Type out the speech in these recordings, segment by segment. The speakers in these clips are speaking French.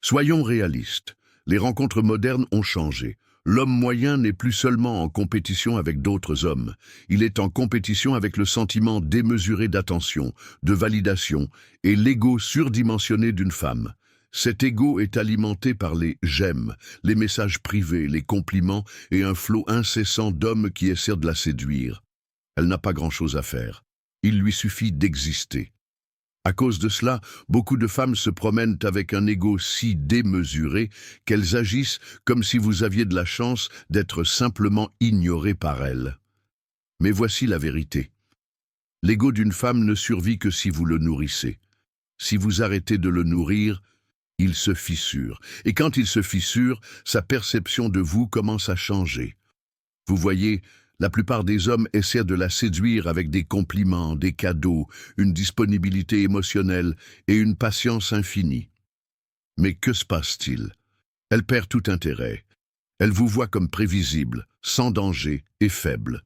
Soyons réalistes. Les rencontres modernes ont changé. L'homme moyen n'est plus seulement en compétition avec d'autres hommes. Il est en compétition avec le sentiment démesuré d'attention, de validation et l'ego surdimensionné d'une femme. Cet ego est alimenté par les j'aime, les messages privés, les compliments et un flot incessant d'hommes qui essaient de la séduire. Elle n'a pas grand-chose à faire. Il lui suffit d'exister. À cause de cela, beaucoup de femmes se promènent avec un ego si démesuré qu'elles agissent comme si vous aviez de la chance d'être simplement ignoré par elles. Mais voici la vérité. L'ego d'une femme ne survit que si vous le nourrissez. Si vous arrêtez de le nourrir, il se fissure. Et quand il se fissure, sa perception de vous commence à changer. Vous voyez, la plupart des hommes essaient de la séduire avec des compliments, des cadeaux, une disponibilité émotionnelle et une patience infinie. Mais que se passe-t-il? Elle perd tout intérêt. Elle vous voit comme prévisible, sans danger et faible.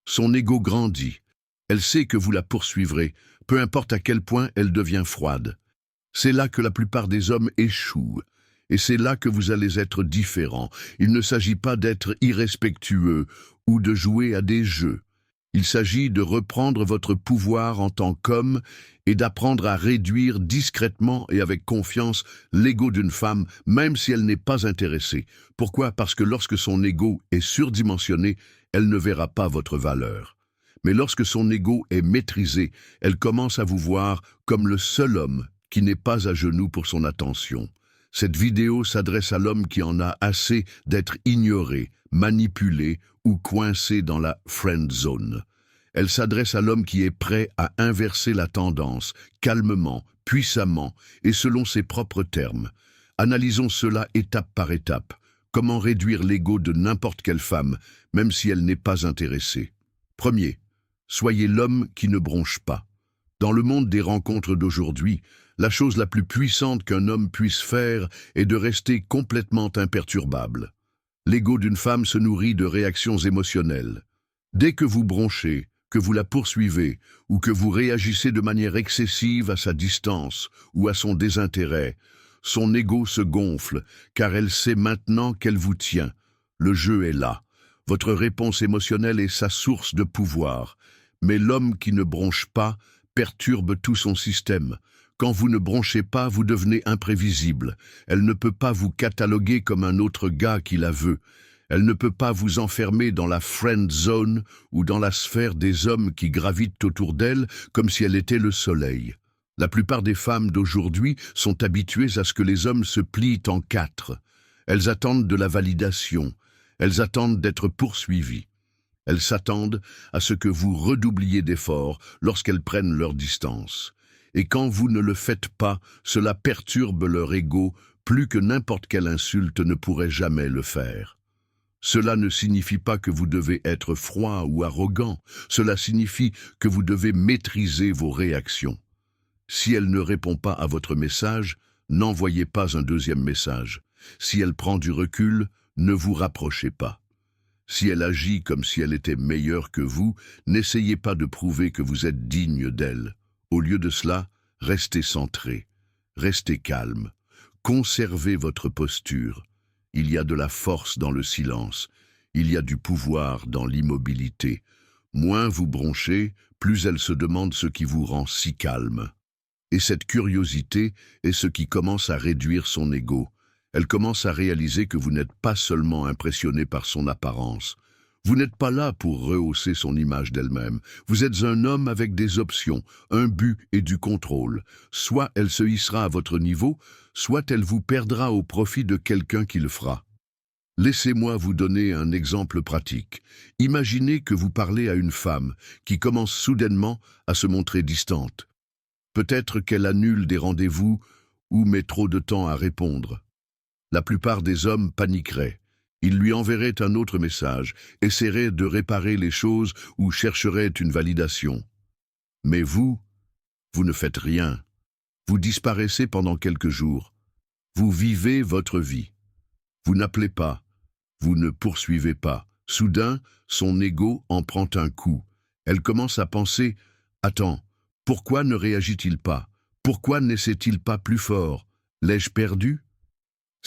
Son ego grandit. Elle sait que vous la poursuivrez, peu importe à quel point elle devient froide. C'est là que la plupart des hommes échouent. Et c'est là que vous allez être différent. Il ne s'agit pas d'être irrespectueux ou de jouer à des jeux. Il s'agit de reprendre votre pouvoir en tant qu'homme et d'apprendre à réduire discrètement et avec confiance l'ego d'une femme, même si elle n'est pas intéressée. Pourquoi? Parce que lorsque son ego est surdimensionné, elle ne verra pas votre valeur. Mais lorsque son ego est maîtrisé, elle commence à vous voir comme le seul homme qui n'est pas à genoux pour son attention. Cette vidéo s'adresse à l'homme qui en a assez d'être ignoré, manipulé ou coincé dans la friend zone. Elle s'adresse à l'homme qui est prêt à inverser la tendance, calmement, puissamment et selon ses propres termes. Analysons cela étape par étape. Comment réduire l'ego de n'importe quelle femme, même si elle n'est pas intéressée? Premier, soyez l'homme qui ne bronche pas. Dans le monde des rencontres d'aujourd'hui, la chose la plus puissante qu'un homme puisse faire est de rester complètement imperturbable. L'ego d'une femme se nourrit de réactions émotionnelles. Dès que vous bronchez, que vous la poursuivez ou que vous réagissez de manière excessive à sa distance ou à son désintérêt, son ego se gonfle car elle sait maintenant qu'elle vous tient. Le jeu est là. Votre réponse émotionnelle est sa source de pouvoir. Mais l'homme qui ne bronche pas perturbe tout son système. Quand vous ne bronchez pas, vous devenez imprévisible. Elle ne peut pas vous cataloguer comme un autre gars qui la veut. Elle ne peut pas vous enfermer dans la friend zone ou dans la sphère des hommes qui gravitent autour d'elle comme si elle était le soleil. La plupart des femmes d'aujourd'hui sont habituées à ce que les hommes se plient en quatre. Elles attendent de la validation. Elles attendent d'être poursuivies. Elles s'attendent à ce que vous redoubliez d'efforts lorsqu'elles prennent leur distance. Et quand vous ne le faites pas, cela perturbe leur ego plus que n'importe quelle insulte ne pourrait jamais le faire. Cela ne signifie pas que vous devez être froid ou arrogant, cela signifie que vous devez maîtriser vos réactions. Si elle ne répond pas à votre message, n'envoyez pas un deuxième message. Si elle prend du recul, ne vous rapprochez pas. Si elle agit comme si elle était meilleure que vous, n'essayez pas de prouver que vous êtes digne d'elle. Au lieu de cela, restez centré, restez calme, conservez votre posture. Il y a de la force dans le silence, il y a du pouvoir dans l'immobilité. Moins vous bronchez, plus elle se demande ce qui vous rend si calme. Et cette curiosité est ce qui commence à réduire son ego. Elle commence à réaliser que vous n'êtes pas seulement impressionné par son apparence. Vous n'êtes pas là pour rehausser son image d'elle-même. Vous êtes un homme avec des options, un but et du contrôle. Soit elle se hissera à votre niveau, soit elle vous perdra au profit de quelqu'un qui le fera. Laissez-moi vous donner un exemple pratique. Imaginez que vous parlez à une femme qui commence soudainement à se montrer distante. Peut-être qu'elle annule des rendez-vous ou met trop de temps à répondre. La plupart des hommes paniqueraient. Ils lui enverraient un autre message, essaieraient de réparer les choses ou chercheraient une validation. Mais vous ne faites rien. Vous disparaissez pendant quelques jours. Vous vivez votre vie. Vous n'appelez pas. Vous ne poursuivez pas. Soudain, son ego en prend un coup. Elle commence à penser « Attends, pourquoi ne réagit-il pas? Pourquoi n'essaie-t-il pas plus fort? L'ai-je perdu ?»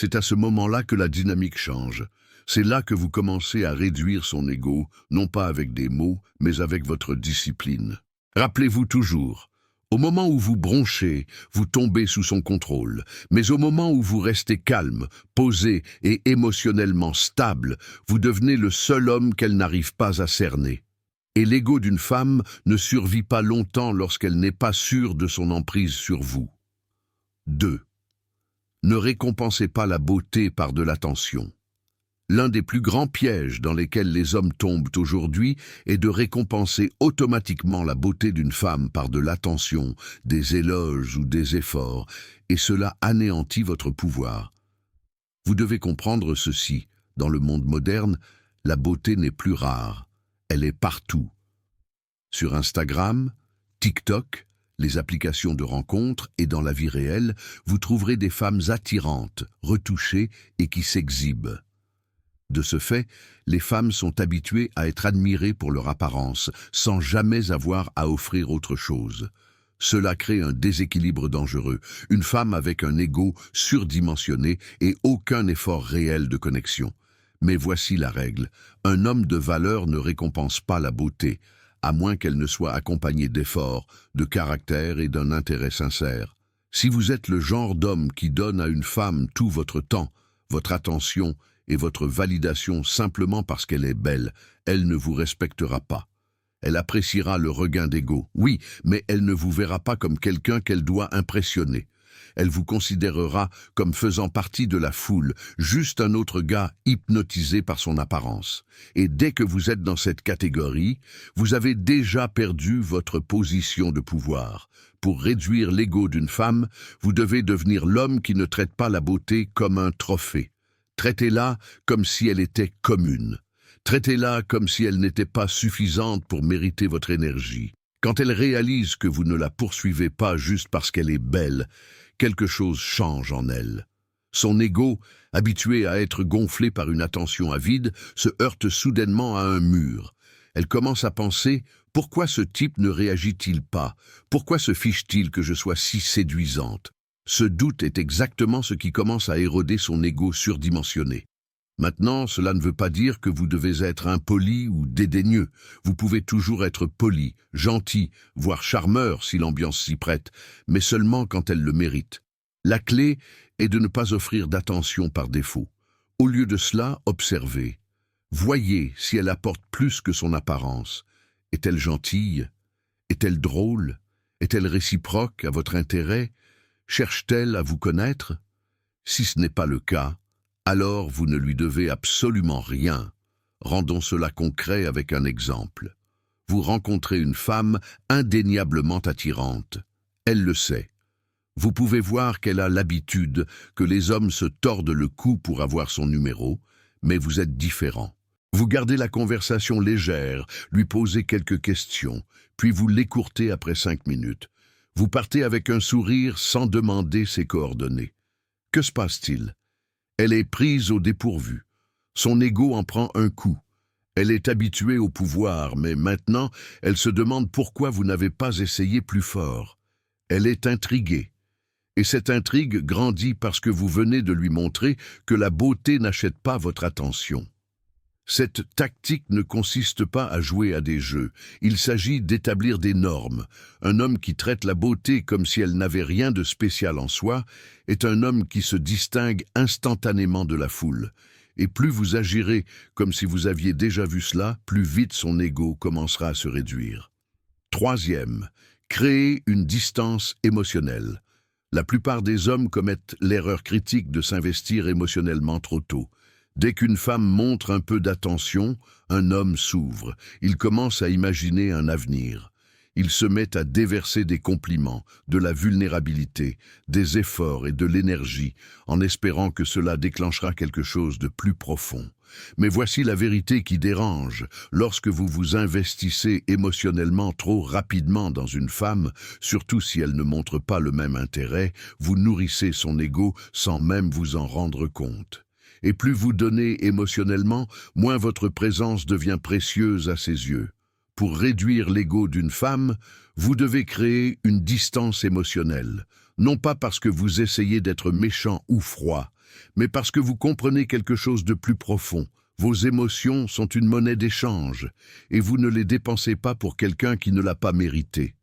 C'est à ce moment-là que la dynamique change. C'est là que vous commencez à réduire son ego, non pas avec des mots, mais avec votre discipline. Rappelez-vous toujours, au moment où vous bronchez, vous tombez sous son contrôle, mais au moment où vous restez calme, posé et émotionnellement stable, vous devenez le seul homme qu'elle n'arrive pas à cerner. Et l'ego d'une femme ne survit pas longtemps lorsqu'elle n'est pas sûre de son emprise sur vous. 2. Ne récompensez pas la beauté par de l'attention. L'un des plus grands pièges dans lesquels les hommes tombent aujourd'hui est de récompenser automatiquement la beauté d'une femme par de l'attention, des éloges ou des efforts, et cela anéantit votre pouvoir. Vous devez comprendre ceci, dans le monde moderne, la beauté n'est plus rare, elle est partout. Sur Instagram, TikTok, les applications de rencontres et dans la vie réelle, vous trouverez des femmes attirantes, retouchées et qui s'exhibent. De ce fait, les femmes sont habituées à être admirées pour leur apparence, sans jamais avoir à offrir autre chose. Cela crée un déséquilibre dangereux, une femme avec un ego surdimensionné et aucun effort réel de connexion. Mais voici la règle, un homme de valeur ne récompense pas la beauté, à moins qu'elle ne soit accompagnée d'efforts, de caractère et d'un intérêt sincère. Si vous êtes le genre d'homme qui donne à une femme tout votre temps, votre attention et votre validation simplement parce qu'elle est belle, elle ne vous respectera pas. Elle appréciera le regain d'ego, oui, mais elle ne vous verra pas comme quelqu'un qu'elle doit impressionner. Elle vous considérera comme faisant partie de la foule, juste un autre gars hypnotisé par son apparence. Et dès que vous êtes dans cette catégorie, vous avez déjà perdu votre position de pouvoir. Pour réduire l'ego d'une femme, vous devez devenir l'homme qui ne traite pas la beauté comme un trophée. Traitez-la comme si elle était commune. Traitez-la comme si elle n'était pas suffisante pour mériter votre énergie. Quand elle réalise que vous ne la poursuivez pas juste parce qu'elle est belle, quelque chose change en elle. Son ego, habitué à être gonflé par une attention avide, se heurte soudainement à un mur. Elle commence à penser « Pourquoi ce type ne réagit-il pas? Pourquoi se fiche-t-il que je sois si séduisante ?» Ce doute est exactement ce qui commence à éroder son ego surdimensionné. Maintenant, cela ne veut pas dire que vous devez être impoli ou dédaigneux. Vous pouvez toujours être poli, gentil, voire charmeur si l'ambiance s'y prête, mais seulement quand elle le mérite. La clé est de ne pas offrir d'attention par défaut. Au lieu de cela, observez. Voyez si elle apporte plus que son apparence. Est-elle gentille? Est-elle drôle? Est-elle réciproque à votre intérêt? Cherche-t-elle à vous connaître? Si ce n'est pas le cas, alors vous ne lui devez absolument rien. Rendons cela concret avec un exemple. Vous rencontrez une femme indéniablement attirante. Elle le sait. Vous pouvez voir qu'elle a l'habitude que les hommes se tordent le cou pour avoir son numéro, mais vous êtes différent. Vous gardez la conversation légère, lui posez quelques questions, puis vous l'écourtez après 5 minutes. Vous partez avec un sourire sans demander ses coordonnées. Que se passe-t-il? Elle est prise au dépourvu. Son ego en prend un coup. Elle est habituée au pouvoir, mais maintenant, elle se demande pourquoi vous n'avez pas essayé plus fort. Elle est intriguée. Et cette intrigue grandit parce que vous venez de lui montrer que la beauté n'achète pas votre attention. Cette tactique ne consiste pas à jouer à des jeux, il s'agit d'établir des normes. Un homme qui traite la beauté comme si elle n'avait rien de spécial en soi est un homme qui se distingue instantanément de la foule. Et plus vous agirez comme si vous aviez déjà vu cela, plus vite son ego commencera à se réduire. 3e, créer une distance émotionnelle. La plupart des hommes commettent l'erreur critique de s'investir émotionnellement trop tôt. Dès qu'une femme montre un peu d'attention, un homme s'ouvre. Il commence à imaginer un avenir. Il se met à déverser des compliments, de la vulnérabilité, des efforts et de l'énergie, en espérant que cela déclenchera quelque chose de plus profond. Mais voici la vérité qui dérange. Lorsque vous vous investissez émotionnellement trop rapidement dans une femme, surtout si elle ne montre pas le même intérêt, vous nourrissez son ego sans même vous en rendre compte. Et plus vous donnez émotionnellement, moins votre présence devient précieuse à ses yeux. Pour réduire l'ego d'une femme, vous devez créer une distance émotionnelle. Non pas parce que vous essayez d'être méchant ou froid, mais parce que vous comprenez quelque chose de plus profond. Vos émotions sont une monnaie d'échange, et vous ne les dépensez pas pour quelqu'un qui ne l'a pas mérité.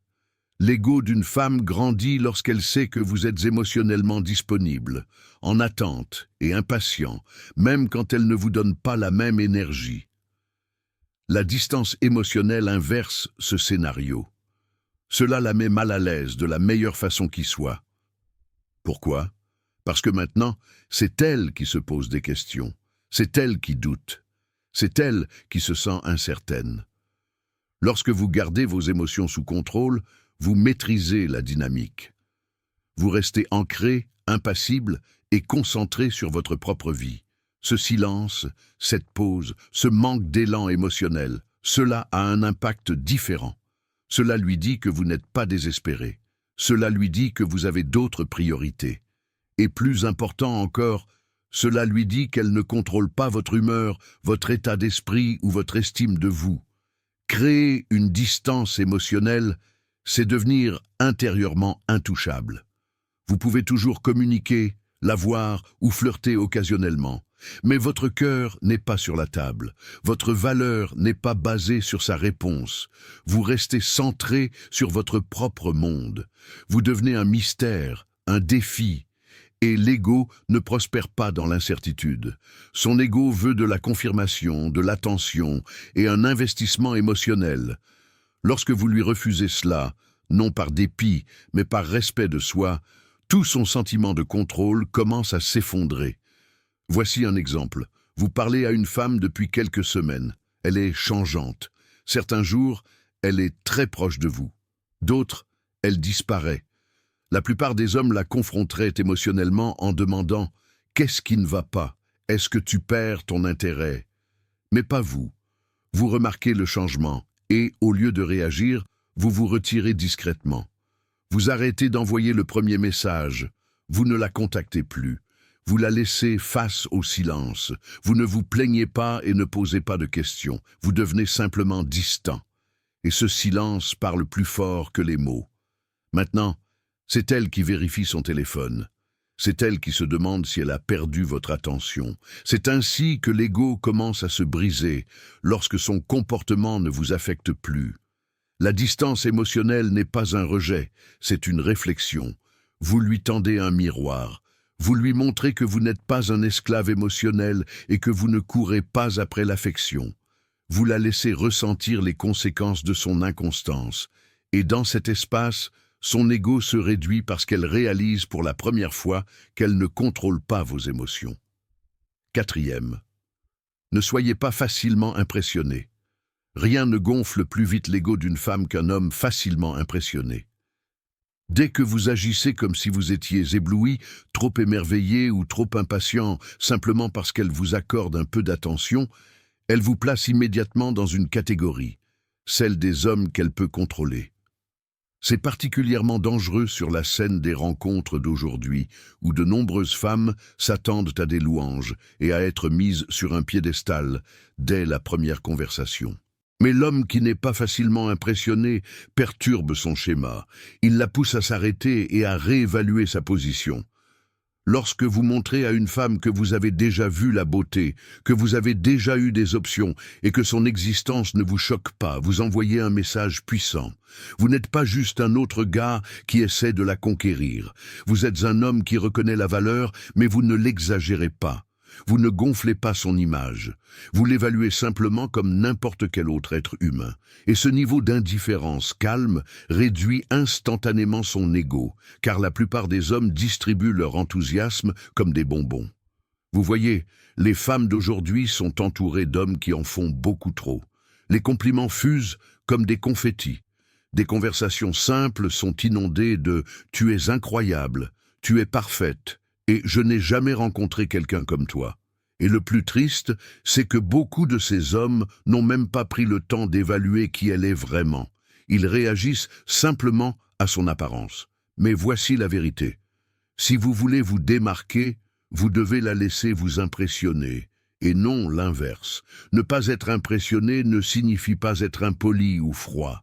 L'ego d'une femme grandit lorsqu'elle sait que vous êtes émotionnellement disponible, en attente et impatient, même quand elle ne vous donne pas la même énergie. La distance émotionnelle inverse ce scénario. Cela la met mal à l'aise de la meilleure façon qui soit. Pourquoi? Parce que maintenant, c'est elle qui se pose des questions, c'est elle qui doute, c'est elle qui se sent incertaine. Lorsque vous gardez vos émotions sous contrôle, vous maîtrisez la dynamique. Vous restez ancré, impassible et concentré sur votre propre vie. Ce silence, cette pause, ce manque d'élan émotionnel, cela a un impact différent. Cela lui dit que vous n'êtes pas désespéré. Cela lui dit que vous avez d'autres priorités. Et plus important encore, cela lui dit qu'elle ne contrôle pas votre humeur, votre état d'esprit ou votre estime de vous. Créer une distance émotionnelle, c'est devenir intérieurement intouchable. Vous pouvez toujours communiquer, la voir ou flirter occasionnellement, mais votre cœur n'est pas sur la table, votre valeur n'est pas basée sur sa réponse. Vous restez centré sur votre propre monde. Vous devenez un mystère, un défi, et l'ego ne prospère pas dans l'incertitude. Son ego veut de la confirmation, de l'attention et un investissement émotionnel. Lorsque vous lui refusez cela, non par dépit, mais par respect de soi, tout son sentiment de contrôle commence à s'effondrer. Voici un exemple. Vous parlez à une femme depuis quelques semaines. Elle est changeante. Certains jours, elle est très proche de vous. D'autres, elle disparaît. La plupart des hommes la confronteraient émotionnellement en demandant « Qu'est-ce qui ne va pas? Est-ce que tu perds ton intérêt ?» Mais pas vous. Vous remarquez le changement et, au lieu de réagir, vous vous retirez discrètement. Vous arrêtez d'envoyer le premier message. Vous ne la contactez plus. Vous la laissez face au silence. Vous ne vous plaignez pas et ne posez pas de questions. Vous devenez simplement distant. Et ce silence parle plus fort que les mots. Maintenant, c'est elle qui vérifie son téléphone. C'est elle qui se demande si elle a perdu votre attention. C'est ainsi que l'ego commence à se briser, lorsque son comportement ne vous affecte plus. La distance émotionnelle n'est pas un rejet, c'est une réflexion. Vous lui tendez un miroir. Vous lui montrez que vous n'êtes pas un esclave émotionnel et que vous ne courez pas après l'affection. Vous la laissez ressentir les conséquences de son inconstance. Et dans cet espace, son ego se réduit parce qu'elle réalise pour la première fois qu'elle ne contrôle pas vos émotions. Quatrième, ne soyez pas facilement impressionné. Rien ne gonfle plus vite l'ego d'une femme qu'un homme facilement impressionné. Dès que vous agissez comme si vous étiez ébloui, trop émerveillé ou trop impatient, simplement parce qu'elle vous accorde un peu d'attention, elle vous place immédiatement dans une catégorie, celle des hommes qu'elle peut contrôler. C'est particulièrement dangereux sur la scène des rencontres d'aujourd'hui, où de nombreuses femmes s'attendent à des louanges et à être mises sur un piédestal dès la première conversation. Mais l'homme qui n'est pas facilement impressionné perturbe son schéma. Il la pousse à s'arrêter et à réévaluer sa position. Lorsque vous montrez à une femme que vous avez déjà vu la beauté, que vous avez déjà eu des options et que son existence ne vous choque pas, vous envoyez un message puissant. Vous n'êtes pas juste un autre gars qui essaie de la conquérir. Vous êtes un homme qui reconnaît la valeur, mais vous ne l'exagérez pas. Vous ne gonflez pas son image. Vous l'évaluez simplement comme n'importe quel autre être humain. Et ce niveau d'indifférence calme réduit instantanément son ego, car la plupart des hommes distribuent leur enthousiasme comme des bonbons. Vous voyez, les femmes d'aujourd'hui sont entourées d'hommes qui en font beaucoup trop. Les compliments fusent comme des confettis. Des conversations simples sont inondées de « tu es incroyable »,« tu es parfaite », et je n'ai jamais rencontré quelqu'un comme toi. Et le plus triste, c'est que beaucoup de ces hommes n'ont même pas pris le temps d'évaluer qui elle est vraiment. Ils réagissent simplement à son apparence. Mais voici la vérité. Si vous voulez vous démarquer, vous devez la laisser vous impressionner, et non l'inverse. Ne pas être impressionné ne signifie pas être impoli ou froid.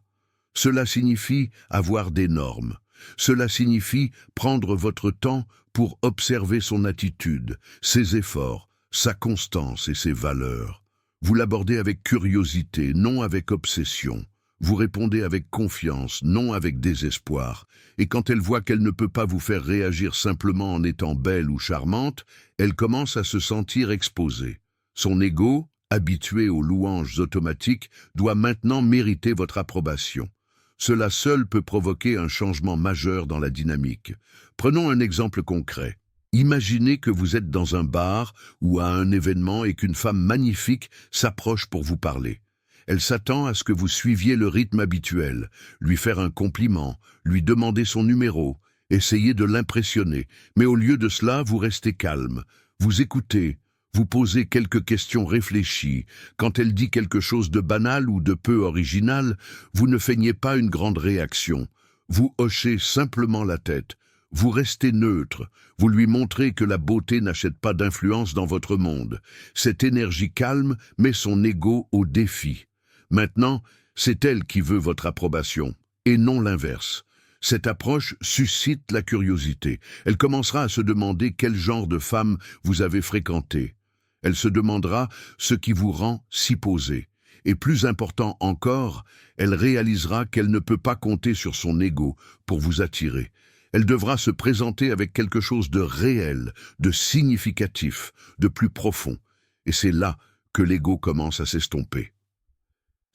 Cela signifie avoir des normes. Cela signifie prendre votre temps pour observer son attitude, ses efforts, sa constance et ses valeurs. Vous l'abordez avec curiosité, non avec obsession. Vous répondez avec confiance, non avec désespoir. Et quand elle voit qu'elle ne peut pas vous faire réagir simplement en étant belle ou charmante, elle commence à se sentir exposée. Son ego, habitué aux louanges automatiques, doit maintenant mériter votre approbation. Cela seul peut provoquer un changement majeur dans la dynamique. Prenons un exemple concret. Imaginez que vous êtes dans un bar ou à un événement et qu'une femme magnifique s'approche pour vous parler. Elle s'attend à ce que vous suiviez le rythme habituel, lui faire un compliment, lui demander son numéro, essayer de l'impressionner. Mais au lieu de cela, vous restez calme, vous écoutez, vous posez quelques questions réfléchies. Quand elle dit quelque chose de banal ou de peu original, vous ne feignez pas une grande réaction. Vous hochez simplement la tête. Vous restez neutre, vous lui montrez que la beauté n'achète pas d'influence dans votre monde. Cette énergie calme met son ego au défi. Maintenant, c'est elle qui veut votre approbation, et non l'inverse. Cette approche suscite la curiosité. Elle commencera à se demander quel genre de femme vous avez fréquenté. Elle se demandera ce qui vous rend si posé. Et plus important encore, elle réalisera qu'elle ne peut pas compter sur son ego pour vous attirer. Elle devra se présenter avec quelque chose de réel, de significatif, de plus profond. Et c'est là que l'ego commence à s'estomper.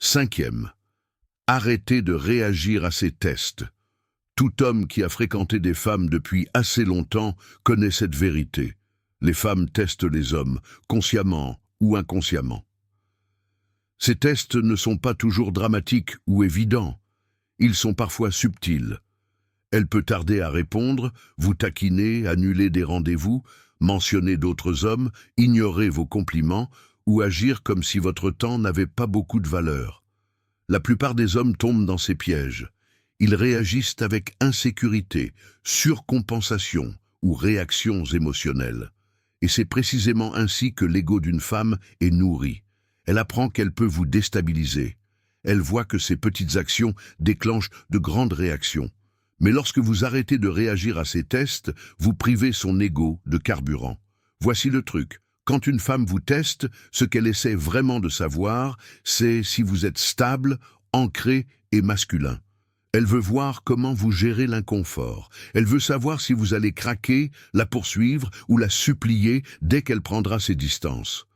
5e. Arrêtez de réagir à ces tests. Tout homme qui a fréquenté des femmes depuis assez longtemps connaît cette vérité. Les femmes testent les hommes, consciemment ou inconsciemment. Ces tests ne sont pas toujours dramatiques ou évidents. Ils sont parfois subtils. Elle peut tarder à répondre, vous taquiner, annuler des rendez-vous, mentionner d'autres hommes, ignorer vos compliments ou agir comme si votre temps n'avait pas beaucoup de valeur. La plupart des hommes tombent dans ces pièges. Ils réagissent avec insécurité, surcompensation ou réactions émotionnelles. Et c'est précisément ainsi que l'ego d'une femme est nourri. Elle apprend qu'elle peut vous déstabiliser. Elle voit que ces petites actions déclenchent de grandes réactions. Mais lorsque vous arrêtez de réagir à ces tests, vous privez son ego de carburant. Voici le truc. Quand une femme vous teste, ce qu'elle essaie vraiment de savoir, c'est si vous êtes stable, ancré et masculin. Elle veut voir comment vous gérez l'inconfort. Elle veut savoir si vous allez craquer, la poursuivre ou la supplier dès qu'elle prendra ses distances.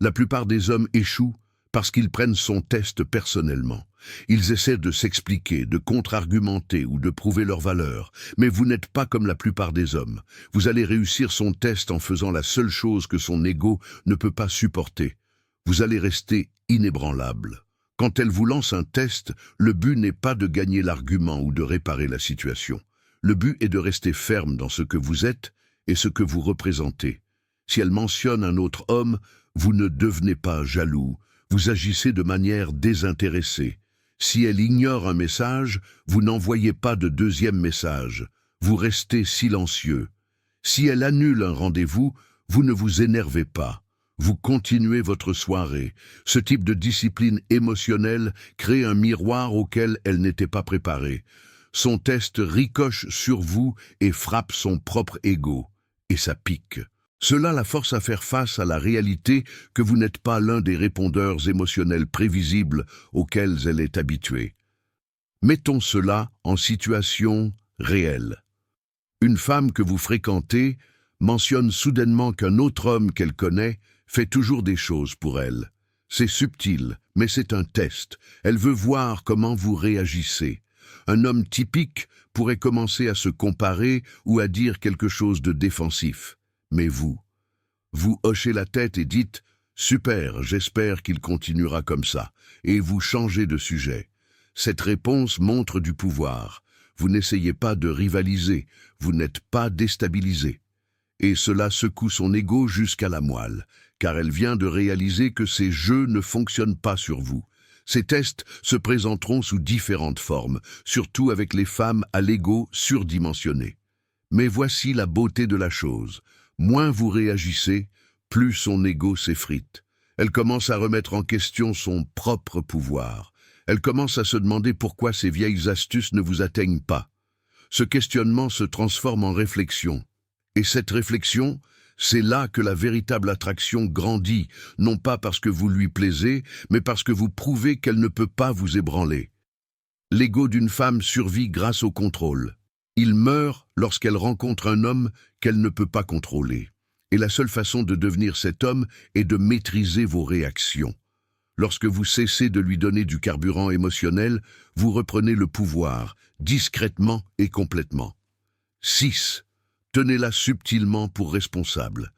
La plupart des hommes échouent parce qu'ils prennent son test personnellement. Ils essaient de s'expliquer, de contre-argumenter ou de prouver leur valeur. Mais vous n'êtes pas comme la plupart des hommes. Vous allez réussir son test en faisant la seule chose que son ego ne peut pas supporter. Vous allez rester inébranlable. Quand elle vous lance un test, le but n'est pas de gagner l'argument ou de réparer la situation. Le but est de rester ferme dans ce que vous êtes et ce que vous représentez. Si elle mentionne un autre homme, vous ne devenez pas jaloux. Vous agissez de manière désintéressée. Si elle ignore un message, vous n'envoyez pas de deuxième message. Vous restez silencieux. Si elle annule un rendez-vous, vous ne vous énervez pas. Vous continuez votre soirée. Ce type de discipline émotionnelle crée un miroir auquel elle n'était pas préparée. Son test ricoche sur vous et frappe son propre ego. Et ça pique. Cela la force à faire face à la réalité que vous n'êtes pas l'un des répondeurs émotionnels prévisibles auxquels elle est habituée. Mettons cela en situation réelle. Une femme que vous fréquentez mentionne soudainement qu'un autre homme qu'elle connaît fait toujours des choses pour elle. C'est subtil, mais c'est un test. Elle veut voir comment vous réagissez. Un homme typique pourrait commencer à se comparer ou à dire quelque chose de défensif. Mais vous hochez la tête et dites « Super, j'espère qu'il continuera comme ça » et vous changez de sujet. Cette réponse montre du pouvoir. Vous n'essayez pas de rivaliser, vous n'êtes pas déstabilisé. Et cela secoue son ego jusqu'à la moelle, car elle vient de réaliser que ces jeux ne fonctionnent pas sur vous. Ces tests se présenteront sous différentes formes, surtout avec les femmes à l'ego surdimensionné. Mais voici la beauté de la chose. Moins vous réagissez, plus son ego s'effrite. Elle commence à remettre en question son propre pouvoir. Elle commence à se demander pourquoi ces vieilles astuces ne vous atteignent pas. Ce questionnement se transforme en réflexion. Et cette réflexion, c'est là que la véritable attraction grandit, non pas parce que vous lui plaisez, mais parce que vous prouvez qu'elle ne peut pas vous ébranler. L'ego d'une femme survit grâce au contrôle. Il meurt lorsqu'elle rencontre un homme qu'elle ne peut pas contrôler. Et la seule façon de devenir cet homme est de maîtriser vos réactions. Lorsque vous cessez de lui donner du carburant émotionnel, vous reprenez le pouvoir, discrètement et complètement. 6. Tenez-la subtilement pour responsable.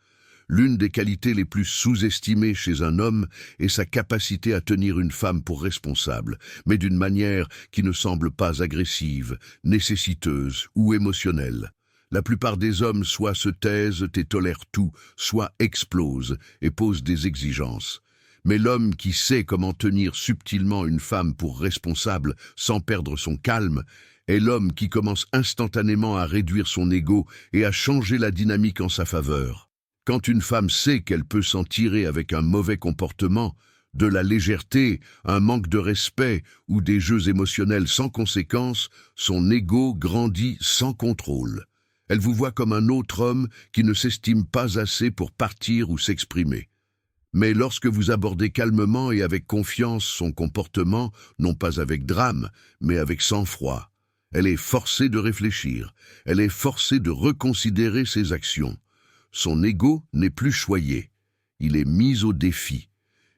L'une des qualités les plus sous-estimées chez un homme est sa capacité à tenir une femme pour responsable, mais d'une manière qui ne semble pas agressive, nécessiteuse ou émotionnelle. La plupart des hommes soit se taisent et tolèrent tout, soit explosent et posent des exigences. Mais l'homme qui sait comment tenir subtilement une femme pour responsable sans perdre son calme est l'homme qui commence instantanément à réduire son ego et à changer la dynamique en sa faveur. Quand une femme sait qu'elle peut s'en tirer avec un mauvais comportement, de la légèreté, un manque de respect ou des jeux émotionnels sans conséquence, son ego grandit sans contrôle. Elle vous voit comme un autre homme qui ne s'estime pas assez pour partir ou s'exprimer. Mais lorsque vous abordez calmement et avec confiance son comportement, non pas avec drame, mais avec sang-froid, elle est forcée de réfléchir, elle est forcée de reconsidérer ses actions. Son ego n'est plus choyé, il est mis au défi.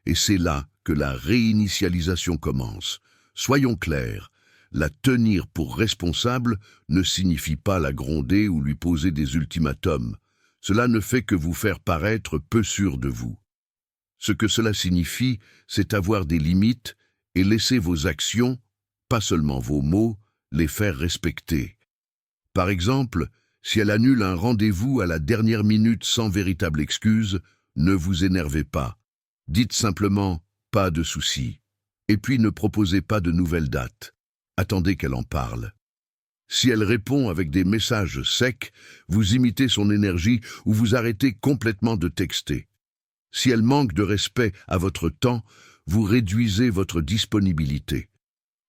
Et c'est là que la réinitialisation commence. Soyons clairs, la tenir pour responsable ne signifie pas la gronder ou lui poser des ultimatums. Cela ne fait que vous faire paraître peu sûr de vous. Ce que cela signifie, c'est avoir des limites et laisser vos actions, pas seulement vos mots, les faire respecter. Par exemple, si elle annule un rendez-vous à la dernière minute sans véritable excuse, ne vous énervez pas. Dites simplement « pas de souci ». Et puis ne proposez pas de nouvelles dates. Attendez qu'elle en parle. Si elle répond avec des messages secs, vous imitez son énergie ou vous arrêtez complètement de texter. Si elle manque de respect à votre temps, vous réduisez votre disponibilité.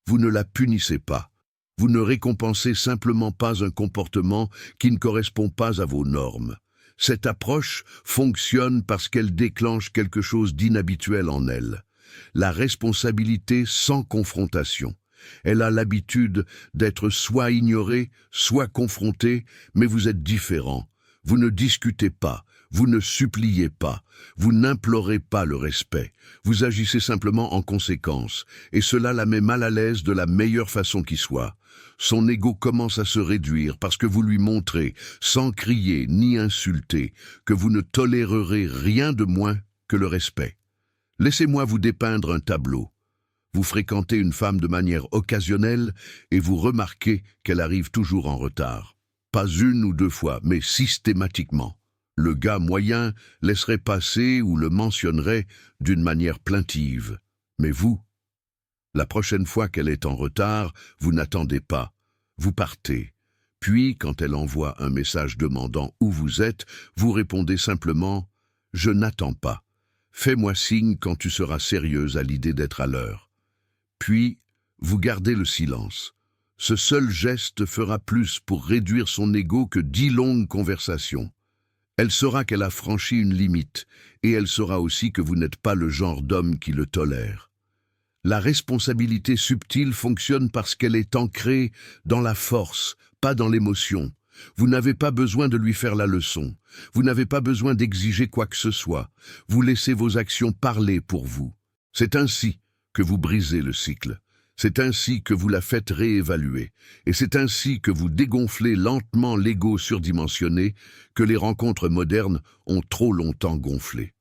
Vous ne la punissez pas. Vous ne récompensez simplement pas un comportement qui ne correspond pas à vos normes. Cette approche fonctionne parce qu'elle déclenche quelque chose d'inhabituel en elle. La responsabilité sans confrontation. Elle a l'habitude d'être soit ignorée, soit confrontée, mais vous êtes différent. Vous ne discutez pas, vous ne suppliez pas, vous n'implorez pas le respect. Vous agissez simplement en conséquence, et cela la met mal à l'aise de la meilleure façon qui soit. Son ego commence à se réduire parce que vous lui montrez, sans crier ni insulter, que vous ne tolérerez rien de moins que le respect. Laissez-moi vous dépeindre un tableau. Vous fréquentez une femme de manière occasionnelle et vous remarquez qu'elle arrive toujours en retard. Pas une ou deux fois, mais systématiquement. Le gars moyen laisserait passer ou le mentionnerait d'une manière plaintive. Mais vous, la prochaine fois qu'elle est en retard, vous n'attendez pas. Vous partez. Puis, quand elle envoie un message demandant où vous êtes, vous répondez simplement « Je n'attends pas. Fais-moi signe quand tu seras sérieuse à l'idée d'être à l'heure. » Puis, vous gardez le silence. Ce seul geste fera plus pour réduire son ego que 10 longues conversations. Elle saura qu'elle a franchi une limite, et elle saura aussi que vous n'êtes pas le genre d'homme qui le tolère. La responsabilité subtile fonctionne parce qu'elle est ancrée dans la force, pas dans l'émotion. Vous n'avez pas besoin de lui faire la leçon. Vous n'avez pas besoin d'exiger quoi que ce soit. Vous laissez vos actions parler pour vous. C'est ainsi que vous brisez le cycle. C'est ainsi que vous la faites réévaluer. Et c'est ainsi que vous dégonflez lentement l'ego surdimensionné que les rencontres modernes ont trop longtemps gonflé.